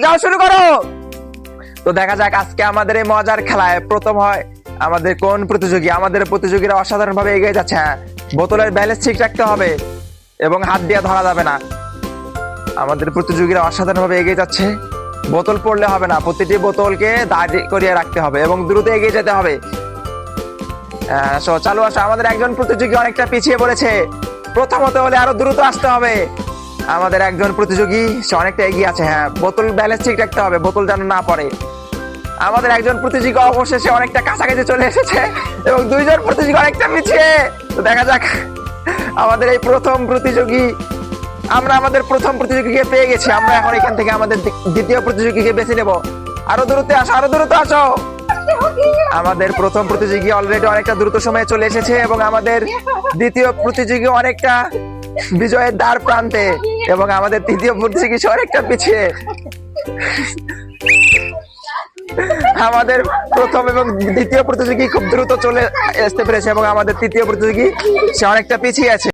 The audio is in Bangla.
যাও শুরু করো। তো দেখা যাক আজকে আমাদের এই মজার খেলায় প্রথম হয় আমাদের কোন প্রতিযোগী। আমাদের প্রতিযোগীরা অসাধারণ ভাবে এগিয়ে যাচ্ছে। হ্যাঁ, বোতলের ব্যালেন্স ঠিক রাখতে হবে এবং হাত দিয়ে ধরা যাবে না। আমাদের প্রতিযোগীরা অসাধারণ ভাবে এগিয়ে যাচ্ছে। বোতল পড়লে হবে না, প্রতিটি বোতলকে দাঁড় করিয়ে রাখতে হবে এবং দ্রুত এগিয়ে যেতে হবে। চালু আসো। আমাদের একজন প্রতিযোগী অনেকটা পিছিয়ে পড়েছে, প্রথমত হলে আরো দ্রুত আসতে হবে। আমাদের একজন প্রতিযোগী সে অনেকটা এগিয়ে আছে। হ্যাঁ, বোতল ব্যালেন্স ঠিক রাখতে হবে, বোতল যেন না পড়ে। আমাদের একজন প্রতিযোগী অবশেষে অনেকটা কাছাকাছি চলে এসেছে এবং দুইজন প্রতিযোগী অনেকটা পিছিয়ে। তো দেখা যাক আমাদের এই প্রথম প্রতিযোগী, আমরা আমাদের প্রথম প্রতিযোগীকে পেয়ে গেছি। আমরা এখন এখান থেকে আমাদের দ্বিতীয় প্রতিযোগীকে বেছে নেব। আরো দ্রুত আসো, আরো দ্রুত আসো। আমাদের প্রথম প্রতিযোগী অলরেডি অনেকটা দ্রুত সময়ে চলে এসেছে এবং আমাদের দ্বিতীয় প্রতিযোগী অনেকটা বিজয়ের দ্বার প্রান্তে এবং আমাদের তৃতীয় প্রতিযোগী অনেকটা পিছিয়ে। আমাদের প্রথম এবং দ্বিতীয় প্রতিযোগী খুব দ্রুত চলে আসতে পেরেছে এবং আমাদের তৃতীয় প্রতিযোগী সে অনেকটা পিছিয়ে আছে।